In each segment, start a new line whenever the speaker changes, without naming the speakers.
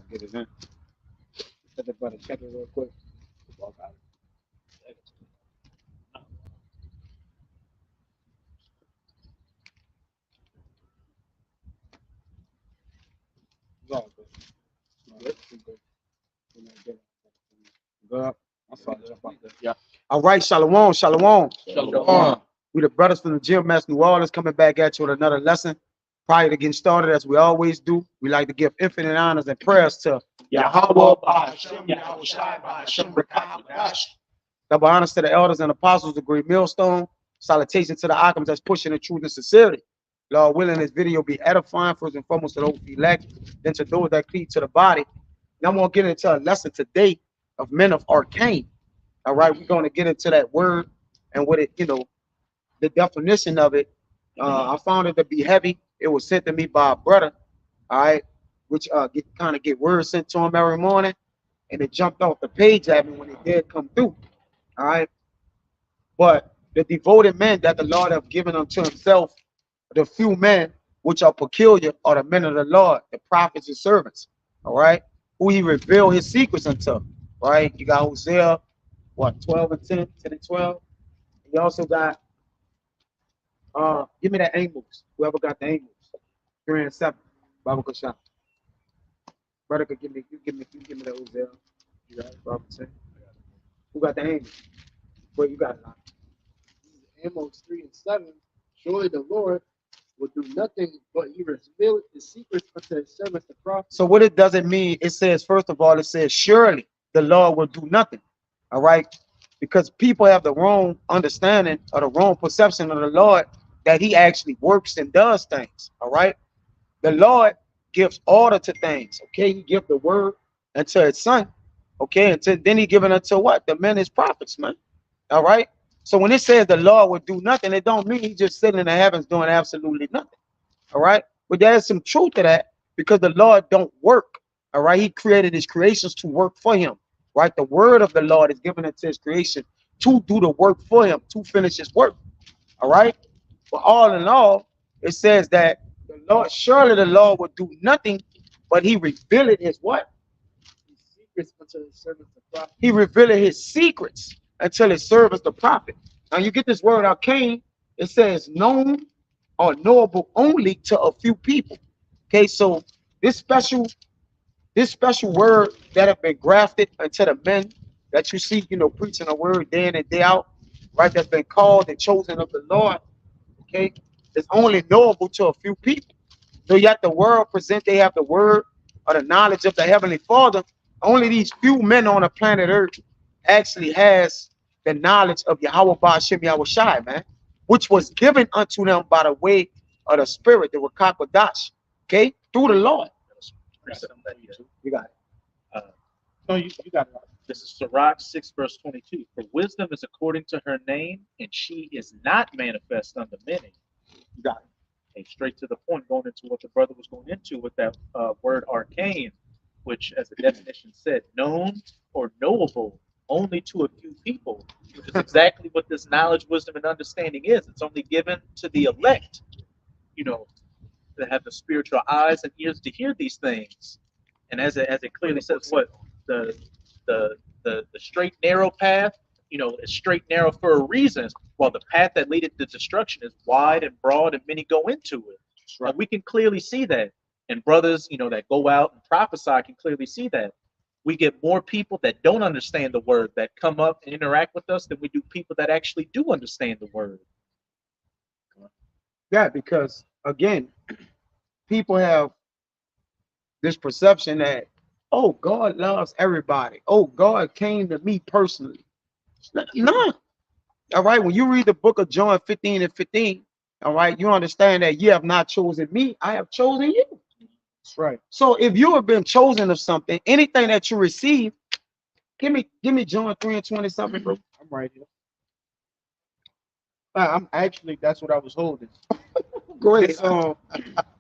Get it in. Let the brother check it real quick. Walk out. It's all good. Good. Good. Good. I'm sorry. Yeah. All right, Shalom, Shalom.
Shalom.
We the brothers from the Gym Master New Orleans coming back at you with another lesson. Prior to getting started, as we always do, we like to give infinite honors and prayers to Yahweh, Hashem, Yahweh Shai, Hashem, Rekah, double honors to the elders and apostles of Great Millstone. Salutation to the Akams that's pushing the truth and sincerity. Lord willing, this video be edifying first and foremost to those elect, then to those that cleave to the body. Now I'm going to get into a lesson today of men of arcane. All right, we're going to get into that word and what it, the definition of it. I found it to be heavy. It was sent to me by a brother, all right, which kind of get words sent to him every morning, and it jumped off the page at me when it did come through, all right. But the devoted men that the Lord have given unto himself, the few men which are peculiar, are the men of the Lord, the prophets and servants, all right, who he revealed his secrets unto, right? You got Hosea, what, 12 and 10, 10 and 12. You also got, give me that Amos, whoever got the Amos, 3 and 7, Bible Kashaf. Brother could give me the Hosea. You got it, Bible 10. Who got the Amos? Well, you got it.
Amos 3 and 7. Surely the Lord will do nothing, but he revealed his secrets unto his servants the prophets.
So what it doesn't mean, it says, first of all, it says, surely the Lord will do nothing. All right? Because people have the wrong understanding or the wrong perception of the Lord that he actually works and does things. All right? The Lord gives order to things. Okay? He gives the word unto his son. Okay? Until then he given unto what? The men, his prophets, man. All right? So when it says the Lord will do nothing, it don't mean he's just sitting in the heavens doing absolutely nothing. All right? But there's some truth to that because the Lord don't work. All right? He created his creations to work for him. Right? The word of the Lord is given into his creation to do the work for him, to finish his work. All right? But all in all, it says that the Lord, surely the Lord will do nothing, but he revealed his what?
His secrets unto his servants the prophets.
He revealed his secrets until his servants the prophet. Now you get this word arcane, it says known or knowable only to a few people. Okay, so this special word that have been grafted into the men that you see, preaching a word day in and day out, right? That's been called and chosen of the Lord. Okay, it's only knowable to a few people. So yet the world present they have the word or the knowledge of the heavenly Father. Only these few men on the planet Earth actually has the knowledge of Yahweh Ba'ashem Yahweh Shai, man, which was given unto them by the way of the Spirit, the Rakakadash, okay, through the Lord. You got it.
No, you got it. This is Sirach 6, verse 22. For wisdom is according to her name, and she is not manifest unto many.
You got it.
Okay, straight to the point, going into what the brother was going into with that word arcane, which, as the definition said, known or knowable only to a few people, which is exactly what this knowledge, wisdom, and understanding is. It's only given to the elect, that have the spiritual eyes and ears to hear these things. And as it clearly says, what the straight narrow path, is straight narrow for a reason, while the path that leadeth to destruction is wide and broad, and many go into it. Right. And we can clearly see that. And brothers, that go out and prophesy can clearly see that. We get more people that don't understand the word that come up and interact with us than we do people that actually do understand the word.
Yeah, because again, people have this perception that, oh, God loves everybody. Oh, God came to me personally. No. All right. When you read the book of John 15 and 15, all right, you understand that you have not chosen me. I have chosen you.
That's right.
So if you have been chosen of something, anything that you receive, give me John 3 and 20 something, bro.
I'm right here. I'm actually, that's what I was holding.
Great.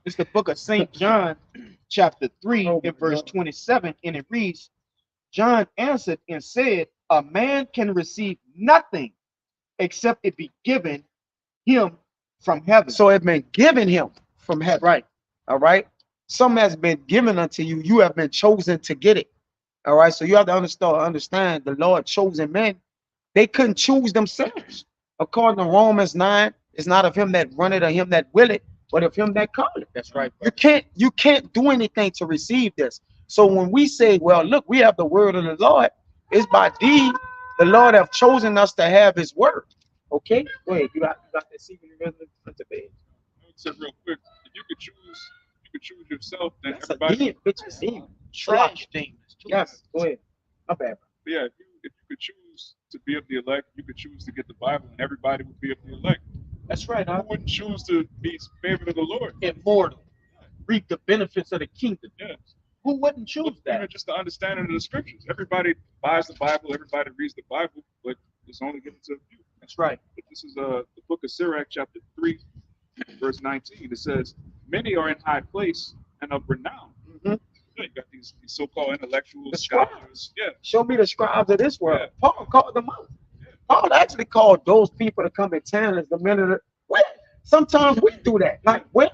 It's the book of St. John, chapter 3, and verse 27, and it reads, John answered and said, a man can receive nothing except it be given him from heaven.
So it been given him from heaven.
Right.
All right. some has been given unto you. You have been chosen to get it. All right. So you have to understand the Lord chosen men. They couldn't choose themselves. According to Romans 9, it's not of him that runneth or him that will it, but of him that calleth.
That's right.
You can't do anything to receive this. So when we say, well, look, we have the word of the Lord, it's by deed. The Lord have chosen us to have his word. Okay? Go ahead. You got that secret unto bed.
So real quick, if you could choose yourself, then
That's a
everybody.
demon, bitch. Demon.
Trash demons. too.
Yes. Go ahead. My bad.
Yeah, if you could choose to be of the elect, you could choose to get the Bible, and everybody would be of the elect.
That's right.
Who wouldn't choose to be favored of the Lord?
Immortal. Reap the benefits of the kingdom.
Yeah.
Who wouldn't choose
Look,
that?
just the understanding of the scriptures. Everybody buys the Bible, everybody reads the Bible, but it's only given to a few.
That's right.
But this is the book of Sirach, chapter 3, verse 19. It says, many are in high place and of renown.
Mhm.
Yeah, you got these so-called intellectuals,
The scribes.
scholars. Yeah.
Show me the scribes of this world.
Yeah.
Paul called them out. Paul actually called those people to come in town as the men of the. Where, sometimes we do that. Like, where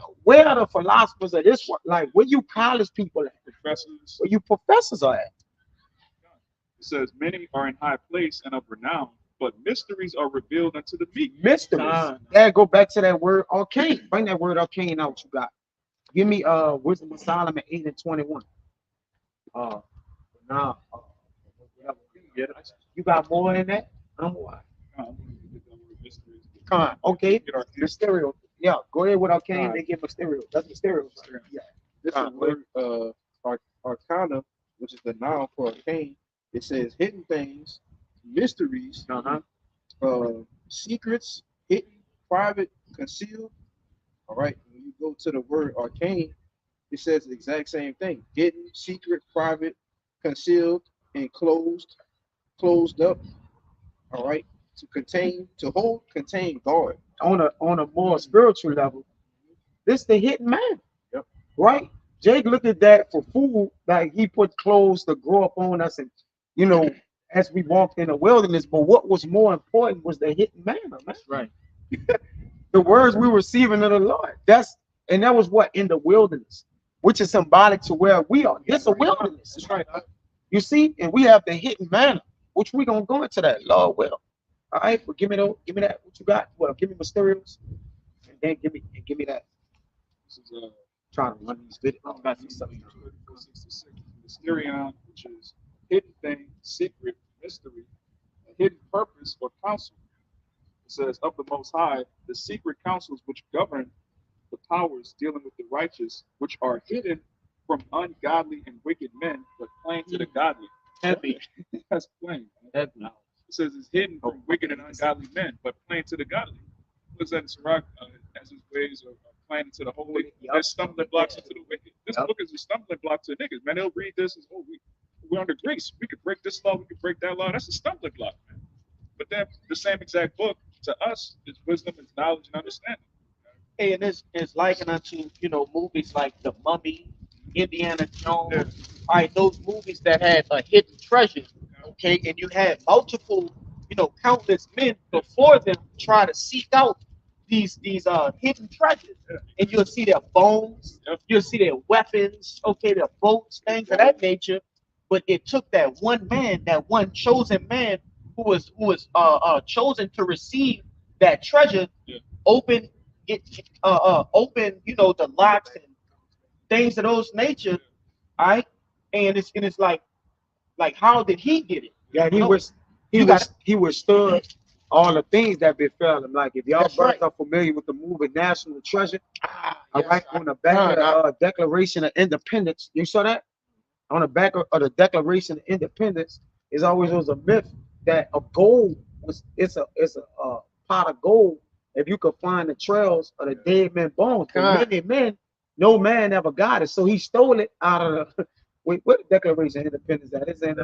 are the philosophers of this world? Like, where you college people at?
Professors.
Where you professors are at?
It says, many are in high place and of renown, but mysteries are revealed unto the meek.
Mysteries.
Nah.
There, go back to that word arcane. Bring that word arcane out. You got. Give me Wisdom of Solomon 8 and 21. Now, you got more than that? I'm what?
Mysteries.
Con. Okay.
Get our
Mysterio. Yeah, go ahead with arcane.
Con.
They get Mysterio. That's Mysterio. Yeah.
This is word arcana, which is the noun for arcane. It says hidden things, mysteries, secrets, hidden, private, concealed. All right. When you go to the word arcane, it says the exact same thing: hidden, secret, private, concealed, enclosed, closed up. All right. To contain, to hold, contain, guard.
On a more spiritual level, this the hidden man.
Yep.
Right? Jake looked at that for food, like he put clothes to grow up on us, and as we walked in the wilderness. But what was more important was the hidden manna, man.
That's right.
The words we were receiving of the Lord. That was what in the wilderness, which is symbolic to where we are. It's a wilderness.
That's right.
You see, and we have the hidden manna, which we're gonna go into that, Lord will. All right, but give me that. What you got? Well, give me Mysterios, and then give me that.
This is
Trying to run these videos. I'm about to do something.
66. Mysterion, which is hidden thing, secret, mystery, a hidden purpose or counsel. It says, of the Most High, the secret counsels which govern the powers dealing with the righteous, which are hidden from ungodly and wicked men, but plain to the godly.
Heavy.
That's plain.
Heavy.
It says it's hidden from wicked and ungodly men, but plain to the godly. What's that in Sirach? As his ways are plain to the holy, as stumbling blocks into the wicked. This book is a stumbling block to niggas, man. They'll read this as, oh, we're under grace. We could break this law, we could break that law. That's a stumbling block, man. But then the same exact book to us is wisdom, is knowledge, and understanding.
Hey, and it's likened unto movies like The Mummy, Indiana Jones.
Yeah.
All right, those movies that had a hidden treasure. Okay, and you had multiple, countless men before them try to seek out these hidden treasures, and you'll see their bones, you'll see their weapons, okay, their boats, things of that nature. But it took that one man, that one chosen man, who was chosen to receive that treasure, open the locks and things of those nature, all right, and it's like how did he get it?
Yeah, he withstood all the things that befell him. Like if y'all brothers are familiar with the movie National Treasure, all right, on the back of the Declaration of Independence, you saw that? On the back of the Declaration of Independence, is always was a myth that a gold it's a pot of gold. If you could find the trails of the dead men bones, but many men, no man ever got it, so he stole it out of the. Wait, what Declaration of Independence that is in?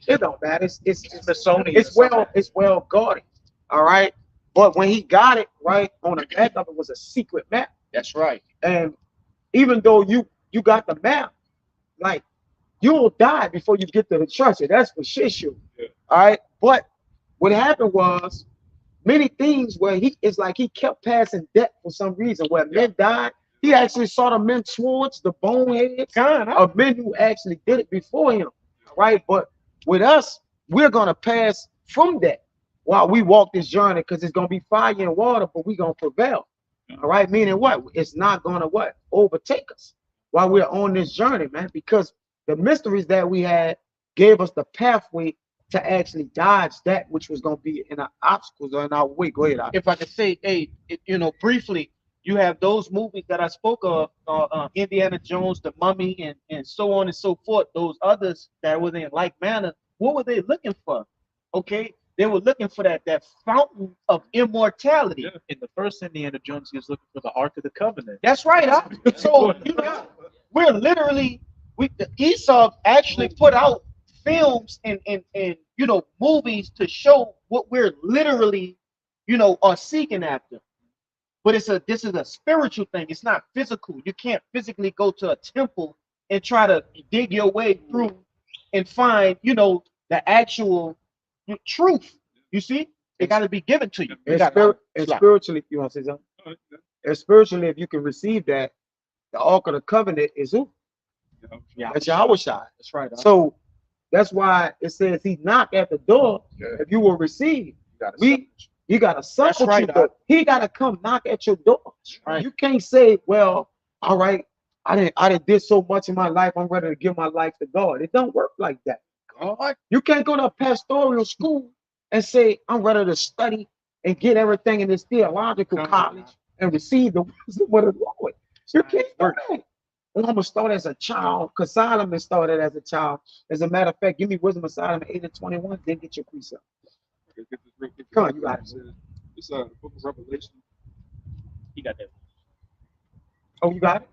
It don't matter. It's
Smithsonian.
It's well guarded. All right, but when he got it, right on the back of it was a secret map.
That's right.
And even though you got the map, like you'll die before you get to the treasure. That's for sure.
Yeah.
All right, but what happened was many things where it's like he kept passing debt for some reason. Where men died, He actually saw the men swords, the boneheads,
God,
of men who actually did it before him. All right. But with us, we're gonna pass from that while we walk this journey, because it's gonna be fire and water, but we're gonna prevail. All right, meaning what? It's not gonna what? Overtake us while we're on this journey, man, because the mysteries that we had gave us the pathway to actually dodge that which was gonna be in our obstacles or in our way. Go ahead.
if I could say, hey, briefly, you have those movies that I spoke of, Indiana Jones, The Mummy, and so on and so forth. Those others that were in like manner, what were they looking for? Okay, they were looking for that fountain of immortality.
Yeah, in the first Indiana Jones, he was looking for the Ark of the Covenant.
That's right. Huh? So we're literally Esau actually put out films and movies to show what we're literally are seeking after. But this is a spiritual thing. It's not physical. You can't physically go to a temple and try to dig your way through and find the actual truth. You see, it got to be given to you.
And spiritually, you want to say something? And spiritually, if you can receive that, the Ark of the Covenant is who?
Yeah,
That's Yahweh Shai.
that's right.
So that's why it says he knocked at the door. If you will receive, he got to suffer
That's right,
you, but he got to come knock at your door.
right.
You can't say, well, all right, I didn't did so much in my life, I'm ready to give my life to God. It don't work like that.
God,
You can't go to a pastoral school and say, I'm ready to study and get everything in this theological college and receive the wisdom of the Lord. You can't do that. Well, I'm gonna start as a child, because Solomon started as a child. As a matter of fact, give me wisdom of Solomon 8 and 21, then get your precept.
Okay, get this real quick.
Come on, you got it.
It's the book of Revelation.
He got that.
Oh, you got it?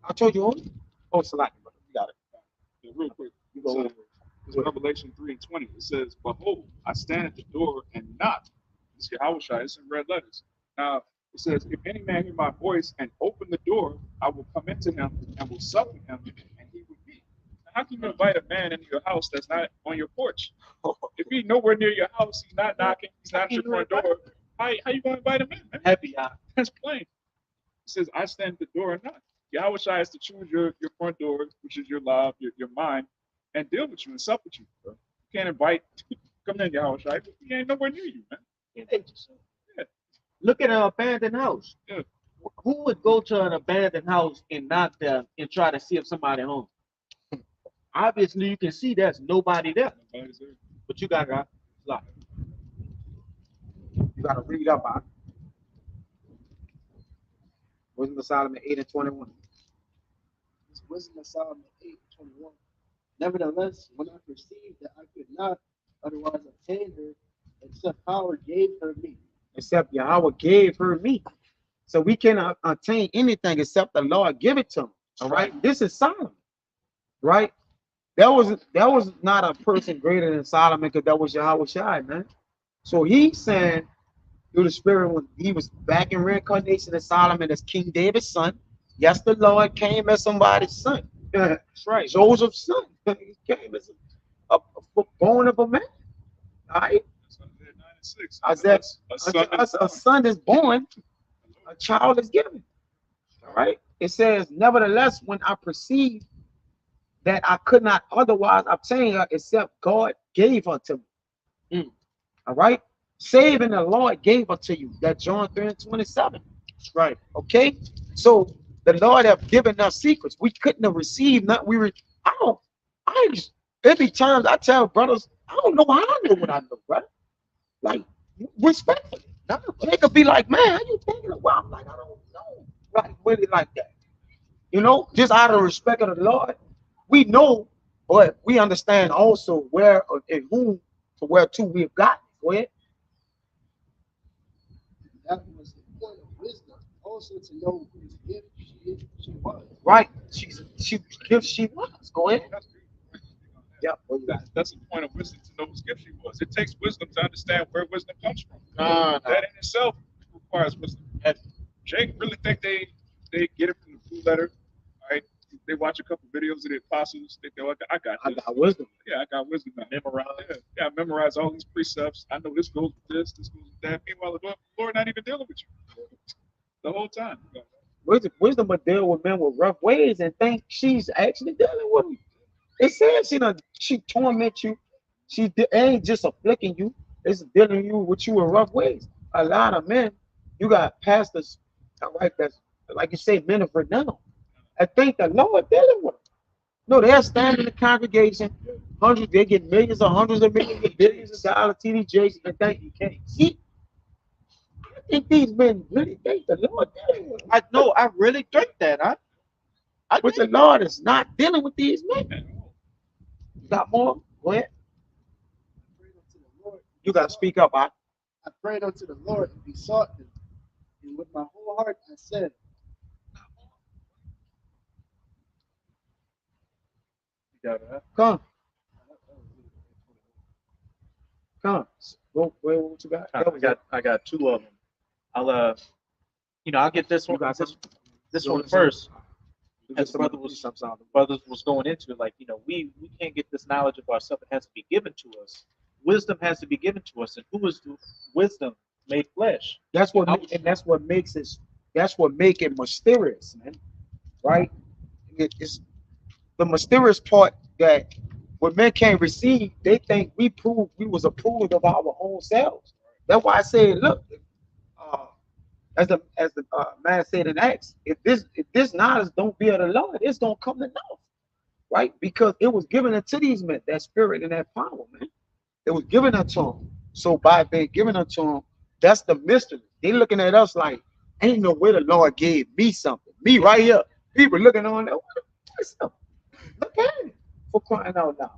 I told you. Oh, select it, brother. You got it.
Yeah, real quick.
You go.
It's Revelation 3 and 20. It says, behold, I stand at the door and knock. It's Yahweh Shai. It's in red letters. Now, it says, if any man hear my voice and open the door, I will come into him and will sup with him, and he will be. Now, how can you invite a man into your house that's not on your porch? If he's nowhere near your house, he's not knocking, he's not at your front door, how you going to invite him in? Man?
happy hour.
That's plain. It says, I stand at the door and knock. Yahweh Shai has to choose your front door, which is your love, your mind, and deal with you and sup with you. Bro. You can't invite, come in, Yahweh Shai, but he ain't nowhere near you, man.
Yeah. Look at an abandoned house.
Yeah.
Who would go to an abandoned house and knock there and try to see if somebody home? Obviously, you can see there's nobody there,
Nobody's there.
but you got to lock.
You got to read up on it. Wisdom of Solomon 8 and 21.
This wisdom of Solomon 8:21. Nevertheless, when I perceived that I could not otherwise obtain her, except power gave her me.
Except Yahweh gave her me. So we cannot attain anything except the Lord give it to him. All right. This is Solomon. Right? That was not a person greater than Solomon, because that was Yahweh Shai, man. So he's saying through the spirit, when he was back in reincarnation as Solomon as King David's son. Yes, the Lord came as somebody's son.
That's right.
Joseph's son. He came as a born of a man. All right.
Isaiah 9 and 6.
A son is born, a child is given. All right. It says, nevertheless, when I perceived that I could not otherwise obtain her except God gave her to me. All right. Saving the Lord gave her to you. That John 3 and 27.
That's right.
Okay. So the Lord have given us secrets. We couldn't have received nothing. Every time I tell brothers, I don't know how I know what I know, brother. Like, respectfully. They could be like, man, how you thinking of? Well, I'm like, I don't know. Like, really like that. You know, just out of respect of the Lord, we know, but we understand also where and whom to where to we've gotten. Go ahead.
That was the point of wisdom, also to know whose gift she was.
Right. She was. Go ahead. Yeah.
That's the point of wisdom, to know whose gift she was. It takes wisdom to understand where wisdom comes from.
No.
That in itself requires wisdom. Jake really think they get it from the blue letter, right? They watch a couple videos of the apostles. They go, I got this.
I got wisdom.
Yeah, I got wisdom. I
Memorize.
I memorize all these precepts. I know this goes with this goes with that. Meanwhile, the Lord not even dealing with you the whole time.
Wisdom will deal with men with rough ways and think she's actually dealing with them. It says she torment you. Ain't just afflicting you. It's dealing you with you in rough ways. A lot of men, you got pastors, all right, that's like you say, men of renown. I think the Lord dealing with them. No, they're standing in the congregation, hundreds, they get millions or hundreds of millions of billions of dollars, TDJs, and think I think these men really think the Lord dealing with them.
I know. I really think that.
But the Lord is not dealing with these men. You got more? Go ahead.
I prayed unto the Lord.
You got to speak up.
I prayed unto the Lord and besought him. And with my whole heart I said,
You got it, huh?
Come. Come. Go. What you got?
I got two of them. I'll I'll get this one.
You got
This one first. As the brothers was going into it, like, we can't get this knowledge of ourselves. It has to be given to us. Wisdom has to be given to us. And who is the wisdom made flesh?
That's what makes it. That's what make it mysterious, man. Right? It's the mysterious part that when men can't receive, they think we was approved of our own selves. That's why I said, look, as the man said in Acts, if this knowledge don't be of the Lord, it's gonna come to naught, right? Because it was given unto these men, that spirit and that power, man. It was given unto them. So by being given unto them, that's the mystery. They looking at us like, ain't no way the Lord gave me something. Me right here. People looking on there. Look at it, for crying out loud,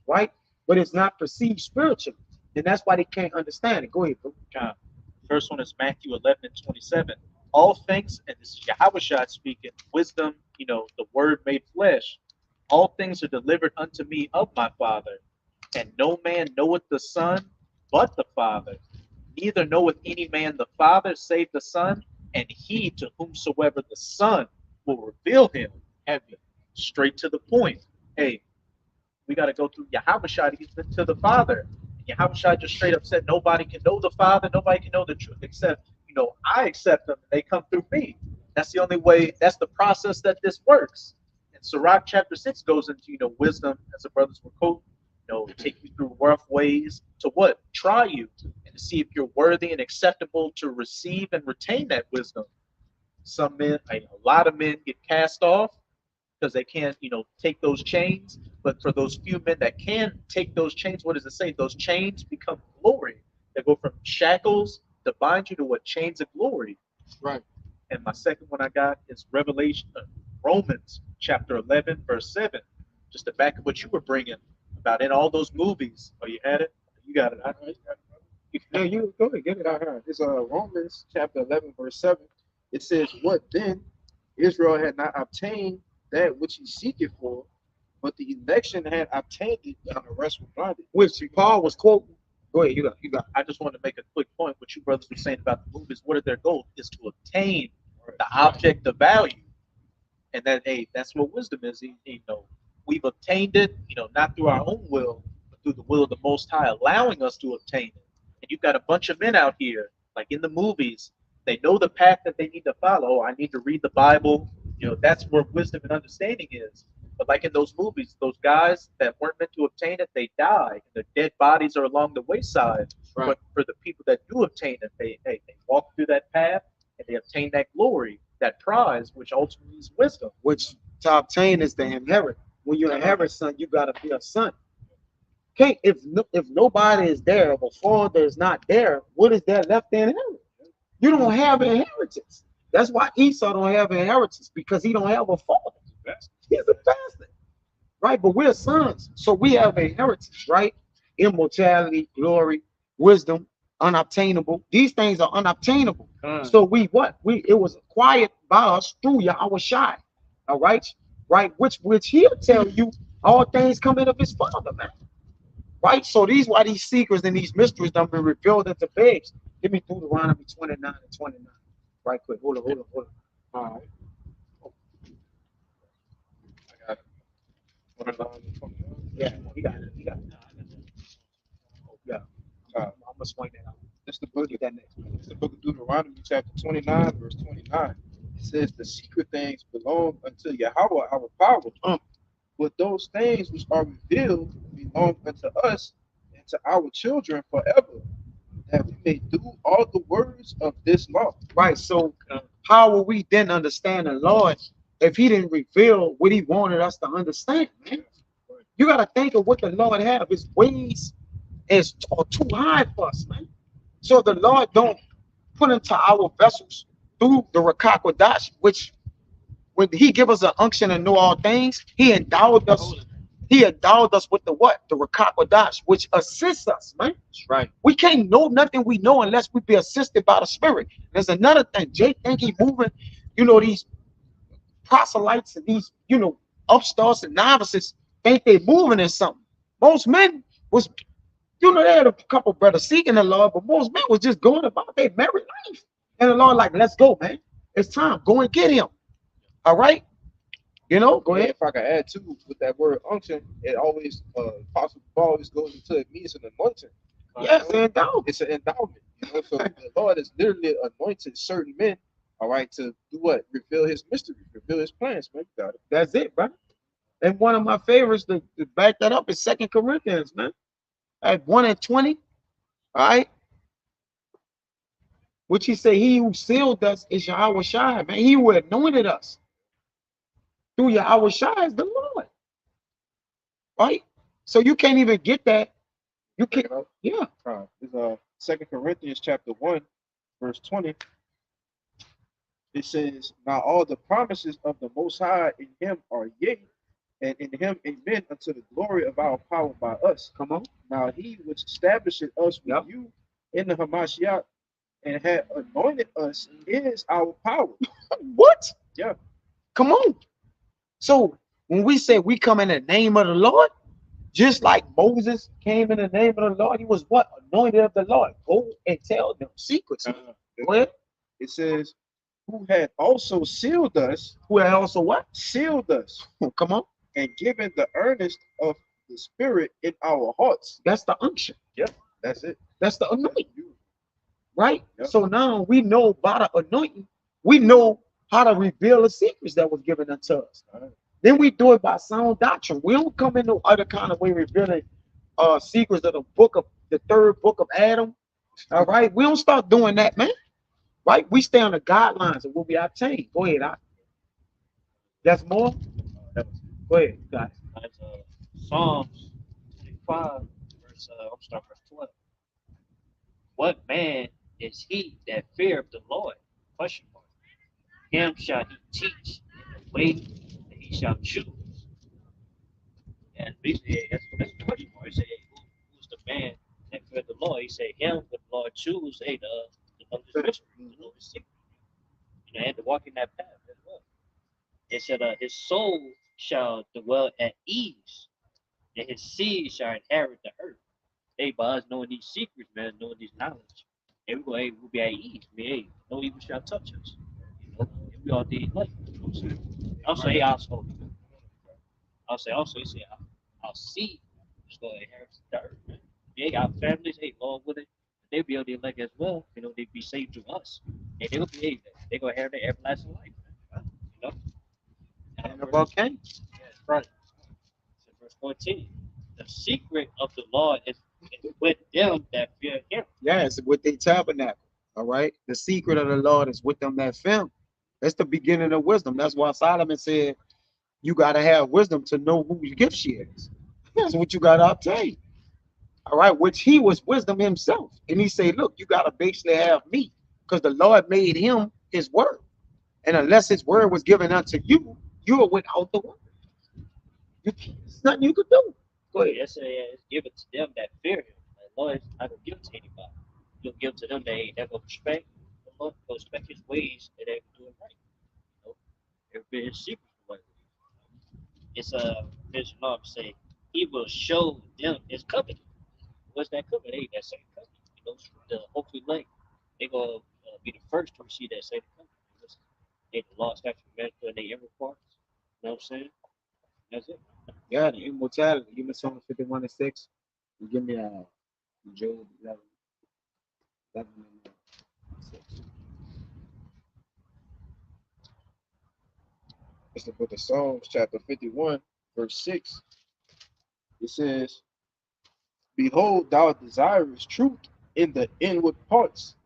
right? But it's not perceived spiritually, and that's why they can't understand it. Go ahead, bro.
First one is Matthew 11:27. All things, and this is Yahushua speaking, wisdom, the word made flesh. All things are delivered unto me of my Father, and no man knoweth the Son but the Father. Neither knoweth any man the Father save the Son, and he to whomsoever the Son will reveal him. Heavy, straight to the point. Hey, we got to go through Yahushua to get to the Father. Yahushua just straight up said, nobody can know the Father, nobody can know the truth except, I accept them and they come through me. That's the only way, that's the process that this works. And Sirach chapter 6 goes into, wisdom, as the brothers were quoting, take you through rough ways to what? Try you and to see if you're worthy and acceptable to receive and retain that wisdom. Some men, a lot of men get cast off because they can't, take those chains. But for those few men that can take those chains, what does it say? Those chains become glory. They go from shackles to bind you to what? Chains of glory.
Right.
And my second one I got is Romans chapter 11, verse 7. Just to back up what you were bringing about in all those movies. Oh, you had it? You got it.
Yeah, you go ahead, get it out here. It's Romans chapter 11, verse 7. It says, what then? Israel had not obtained that which he seeketh for, but the election had obtained it, and the rest were blinded.
Which Paul was quoting. Go ahead, you got.
I just want to make a quick point. What you brothers were saying about the movies, what are their goals? Is to obtain the object of value. And that's what wisdom is. We've obtained it, not through our own will, but through the will of the Most High, allowing us to obtain it. And you've got a bunch of men out here, like in the movies, they know the path that they need to follow. I need to read the Bible. That's where wisdom and understanding is. But like in those movies, those guys that weren't meant to obtain it, they die. And their dead bodies are along the wayside. Right. But for the people that do obtain it, they walk through that path and they obtain that glory, that prize, which ultimately is wisdom.
Which to obtain is to inherit. When you inherit son, you gotta be a son. Okay, if nobody is there, if a father is not there, what is there left to inherit? You don't have an inheritance. That's why Esau don't have an inheritance, because he don't have a father. He's a bastard, right? But we're sons, so we have an inheritance, right? Immortality, glory, wisdom, unobtainable. These things are unobtainable. So it was acquired by us through Yahushua. All right, right? Which he'll tell you all things coming of his Father, man. Right? So why these secrets and these mysteries have been revealed into babes. Give me Deuteronomy 29 and 29. Right quick. Hold on. All right.
I got it.
Yeah, you got it. Yeah. I'm gonna swing that out.
It's the book of Deuteronomy, chapter 29, verse 29. It says the secret things belong unto Yahweh our power. But those things which are revealed belong unto us and to our children forever, that we may do all the words of this law.
Right. So how will we then understand the Lord if he didn't reveal what he wanted us to understand, man? You got to think of what the Lord have. His ways are too high for us, man. So the Lord don't put into our vessels through the Rakakwadash, which when he give us an unction to know all things, he endowed us. He endowed us with the what? The Rakakwadash, which assists us, man.
That's right.
We can't know nothing we know unless we be assisted by the Spirit. There's another thing. Jay think he moving, these proselytes and these, upstarts and novices think they moving in something. Most men was, they had a couple brothers seeking the Lord, but most men was just going about their married life. And the Lord like, let's go, man. It's time. Go and get him. All right? Go ahead.
If I can add too with that word unction, it always Apostle Paul always goes into it means an anointing.
Yes, endowment.
It's an endowment. So the Lord has literally anointed certain men, all right, to do what? Reveal his mystery, reveal his plans, man. You got it.
That's it, bro. And one of my favorites to back that up is 2 Corinthians, man. At 1:20, all right? Which he say, he who sealed us is Yahweh Shai, man. He who anointed us through Yahweh Shai is the Lord. Right? So you can't even get that. You can't, yeah.
It's 2 Corinthians chapter 1, verse 20. It says, now all the promises of the Most High in him are yea, and in him amen unto the glory of our power by us.
Come on.
Now he which established us with you in the Hamashiach and had anointed us is our power.
What?
Yeah.
Come on. So when we say we come in the name of the Lord, just like Moses came in the name of the Lord, he was what? Anointed of the Lord. Go and tell them secrets. Go ahead.
It says, who had also sealed us.
Who had also what?
Sealed us.
Come on.
And given the earnest of the Spirit in our hearts.
That's the unction.
Yep, that's it.
That's the anointing. Right?
Yep.
So now we know by the anointing, we know how to reveal the secrets that was given unto us.
Right.
Then we do it by sound doctrine. We don't come in no other kind of way revealing secrets of the third book of Adam. All right. We don't start doing that, man. Right? We stay on the guidelines of what we obtain. Go ahead. That's more. Go ahead, guys.
That's Psalms 5, verse I'm starting verse 12. What man is he that feareth the Lord? Question mark. Him shall he teach in the way that he shall choose. And basically, that's the question mark. He said, who's the man that feareth the Lord? He said, him that the Lord choose, to know his mystery, to know his secret, and to walk in that path as well. It said, his soul shall dwell at ease, and his seed shall inherit the earth. Hey, by us knowing these secrets, man, knowing this knowledge, and we'll be at ease. Hey, no evil shall touch us. And we all did like. Also, he also he said, our seed is going to inherit the earth, man. Yeah, our families, hey, Lord, with it, they'll be able to elect as well. They'll be saved through us, and they'll be able. They're going to inherit their everlasting life, man.
And about Cain.
Yeah, right. So verse 14. The secret of the Lord is with them that fear him.
Yeah, it's with their tabernacle. All right. The secret of the Lord is with them that fear him. That's the beginning of wisdom. That's why Solomon said, you got to have wisdom to know whose gift she is. That's what you got to obtain. All right. Which he was wisdom himself. And he said, look, you got to basically have me because the Lord made him his word. And unless his word was given unto you, you are without the word. There's nothing you could do. Go ahead.
Yes, it's given to them that fear him. The Lord is not going to give it to anybody. He'll give it to them that they're going to respect the Lord, going to respect his ways, and they're going to do it right. Everybody is secret for it's there's a law say he will show them his covenant. What's that covenant? Hey, that same covenant. The hopefully link. They're going to be the first to receive that same covenant. They the law, statute, and they ever parts. You know what I'm saying? That's it.
Yeah, the immortality. Give me Psalm 51:6. You give me Job 11:6.
It's the book of Psalms, chapter 51, verse 6. It says, Behold, thou desirest truth in the inward parts,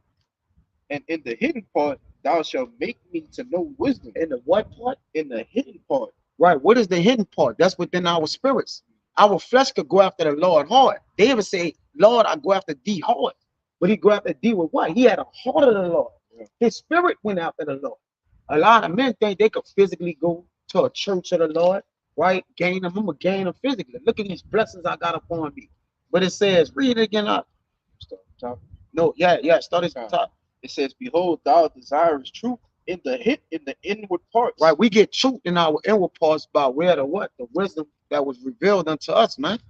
and in the hidden part thou shalt make me to know wisdom.
In the what part?
In the hidden part.
Right. What is the hidden part? That's within our spirits. Our flesh could go after the Lord hard. David say, Lord, I go after thee hard. But he go after thee with what? He had a heart of the Lord.
Yeah.
His spirit went after the Lord. A lot of men think they could physically go to a church of the Lord, right? Gain them. I'm going to gain them physically. Look at these blessings I got upon me. But it says, read it again up.
Start at the top.
No, yeah, start at the top.
It says, Behold, thou desirest truth in the inward parts.
Right, we get truth in our inward parts by where the what? The wisdom that was revealed unto us, man.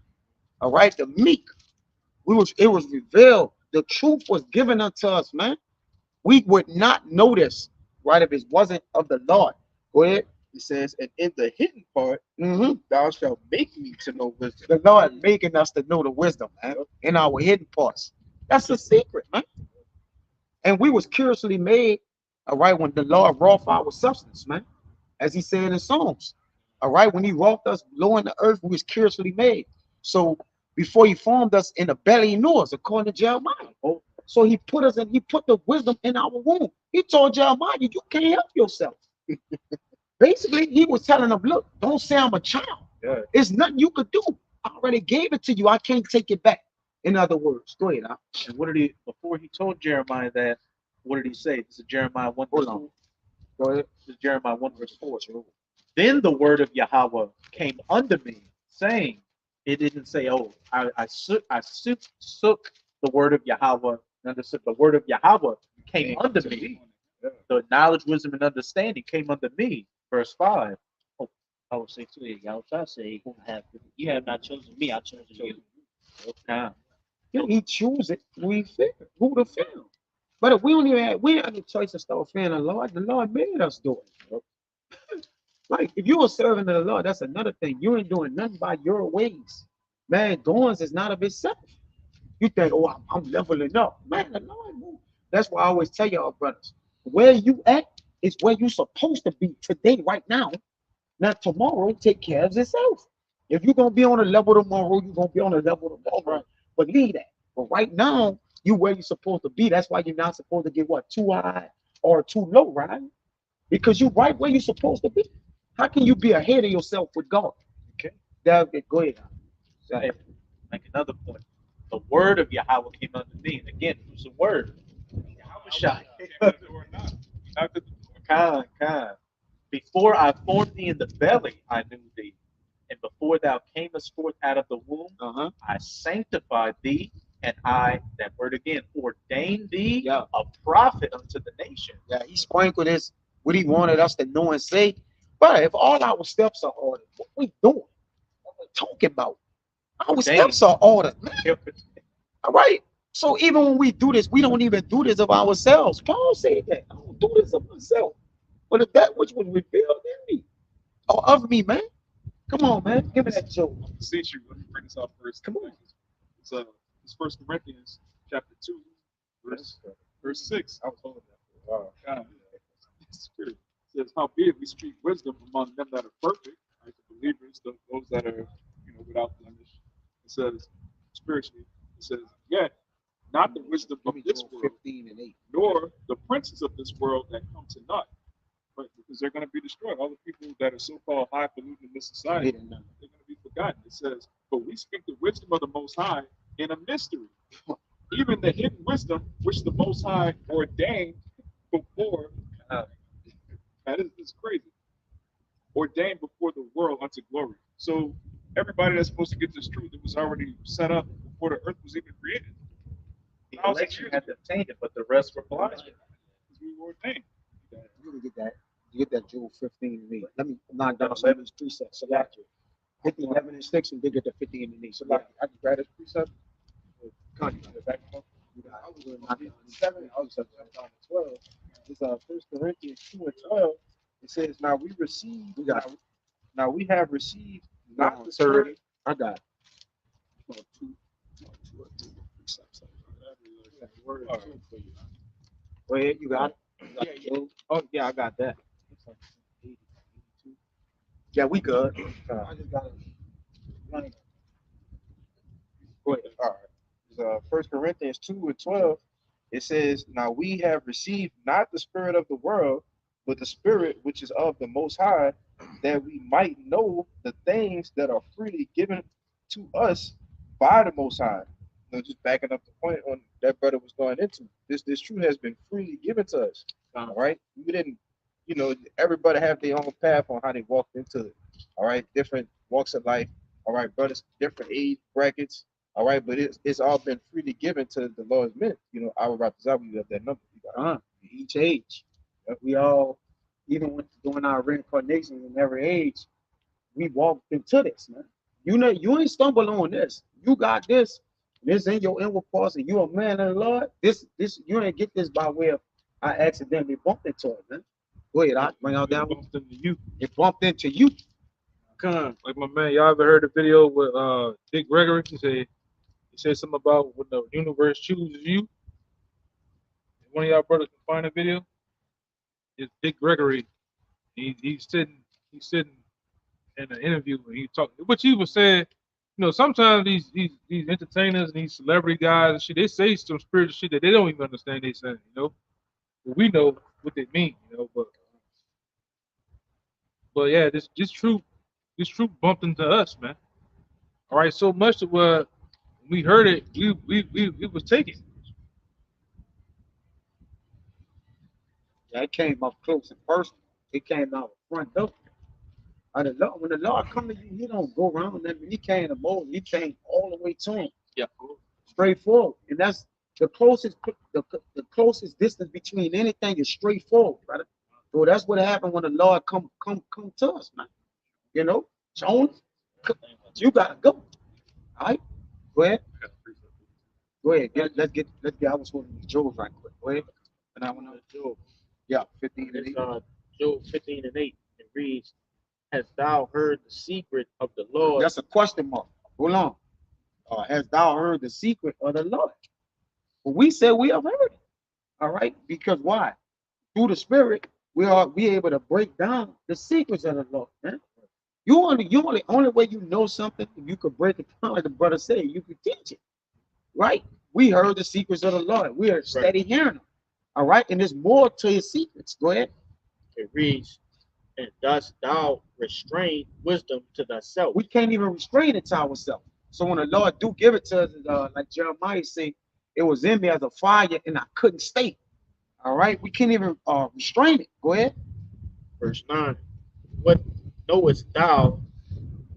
All right, the meek. It was revealed. The truth was given unto us, man. We would not know this, right, if it wasn't of the Lord. Go ahead.
It says, and in the hidden part,
Mm-hmm.
thou shalt make me to know wisdom.
The Lord making us to know the wisdom, man, in our hidden parts. That's the secret, man. And we was curiously made, all right, when the Lord wrought for our substance, man, as he said in Psalms. All right, when he wrought us low in the earth, we was curiously made. So before he formed us in the belly, he knew us, according to Jeremiah. Oh, so he put us in, he put the wisdom in our womb. He told Jeremiah, you can't help yourself. Basically, he was telling them, look, don't say I'm a child.
Yeah.
It's nothing you could do. I already gave it to you. I can't take it back. In other words, go ahead.
And what did he, before he told Jeremiah that, what did he say? This is Jeremiah 1 verse 4.
Go ahead.
This is Jeremiah 1 verse 4. Then the word of Yahweh came unto me, saying, it didn't say, oh, I sook the word of Yahweh, understood the word of Yahweh came unto me. The knowledge, wisdom, and understanding came unto me. Verse 5.
I would say too, y'all try to say, you have not chosen me, I chosen you.
Nah.
Yeah, he choose it. We fear. Who to fear? But if we don't even have, we have the choice to start fearing the Lord made us do it. Like if you were serving the Lord, that's another thing. You ain't doing nothing by your ways. Man, doings is not of itself. You think, oh, I'm leveling up. Man, the Lord move. That's why I always tell y'all, brothers, where you at is where you supposed to be today, right now. Now tomorrow, take care of itself. If you're gonna be on a level tomorrow, you're gonna be on a level tomorrow. Believe that. But right now, you where you're supposed to be. That's why you're not supposed to get what, too high or too low, right? Because you're right where you're supposed to be. How can you be ahead of yourself with God?
Okay.
Go ahead.
Hey, make another point. The word of Yahweh came unto me. And again, who's the word? Yahweh Shai. Kind. Before I formed thee in the belly, I knew thee. And before thou camest forth out of the womb, I sanctified thee, and I, that word again, ordained thee a prophet unto the nation.
Yeah, he sprinkled this, what he wanted us to know and say. But if all our steps are ordered, what we doing? What we talking about? Our steps are ordered, man. All right. So even when we do this, we don't even do this of ourselves. Paul said that. I don't do this of myself. But if that which was revealed in me, or of me, man. Come on, man. Give me that joke.
See you. Let me bring this out first.
Come on.
It's 1 Corinthians chapter 2, verse 6.
I was holding that for a while.
God, Spirit says, howbeit we speak wisdom among them that are perfect, right? The believers, those that are, without blemish. It says, spiritually, it says, yet not the wisdom of this world,
15 and 8.
nor the princes of this world that come to naught. Right? Because they're going to be destroyed. All the people that are so-called highfalutin in this society, they're going to be forgotten. It says, but we speak the wisdom of the Most High in a mystery, even the hidden wisdom which the Most High ordained before. It's crazy. Ordained before the world unto glory. So everybody that's supposed to get this truth, it was already set up before the earth was even created.
The election had to obtain it, but the rest were blinded.
Because we were ordained.
You can get that. You get that Joel 15 and 8. Let me knock down some of these precepts. Select you. Hit the 11 and 6 and then get the 15 and 8. So like, I can grab this precept.
I was in 7, I was at 12. It's 1 Corinthians 2 and 12. It says, now we have received not the spirit.
I got it. Go ahead, you got it.
Oh yeah, I got that.
Yeah, we good.
Uh,
I just gotta.
Go ahead. All right. 1 Corinthians 2:12, it says, "Now we have received not the spirit of the world, but the spirit which is of the Most High, that we might know the things that are freely given to us by the Most High." Just backing up the point on that brother was going into. This truth has been freely given to us. All right. We didn't, everybody have their own path on how they walked into it. All right. Different walks of life. All right, brothers, different age brackets. All right, but it's all been freely given to the Lord's men. I would rather you have that number.
Each age. We all, even when doing our reincarnation in every age, we walked into this, man. You ain't stumbled on this. You got this. This in your inward parts, and you a man of the Lord. This you ain't get this by way of I accidentally bumped into it, man. Go ahead, I bring out that one.
Bumped into you.
It bumped into you.
Come.
Like my man, y'all ever heard the video with Dick Gregory? He said something about when the universe chooses you. One of y'all brothers can find a video. It's Dick Gregory. He's sitting in an interview and he talking, which he was saying, sometimes these entertainers and these celebrity guys and shit, they say some spiritual shit that they don't even understand they saying, but we know what they mean, but yeah, this truth bumped into us, man. All right, so much that when we heard it, we was taken.
Yeah, it came up close and personal. It came out front door. When the Lord come to you, he don't go around them. He came to Moses. He came all the way to him.
Yeah.
Straightforward. And that's the closest distance between anything is straightforward, brother. So that's what happened when the Lord come to us, man. Jonah, you gotta go. All right, go ahead. Let's get. I was holding Job right quick. Go ahead. And I went on
Job.
Yeah, 15 and 8.
Job 15:8. It reads, "Hast thou heard the secret of the Lord?"
That's a question mark. Hold on. Has thou heard the secret of the Lord? Well, we said we have heard it. All right, because why? Through the Spirit, we able to break down the secrets of the Lord, man. Only way you know something, if you could break it down, like the brother said, you could teach it. Right? We heard the secrets of the Lord. We are steady hearing them. All right, and there's more to his secrets. Go ahead.
It reads, "And dost thou restrain wisdom to thyself?"
We can't even restrain it to ourselves. So when the Lord do give it to us, like Jeremiah said, it was in me as a fire and I couldn't stay. All right, we can't even restrain it. Go ahead.
Verse 9, "What knowest thou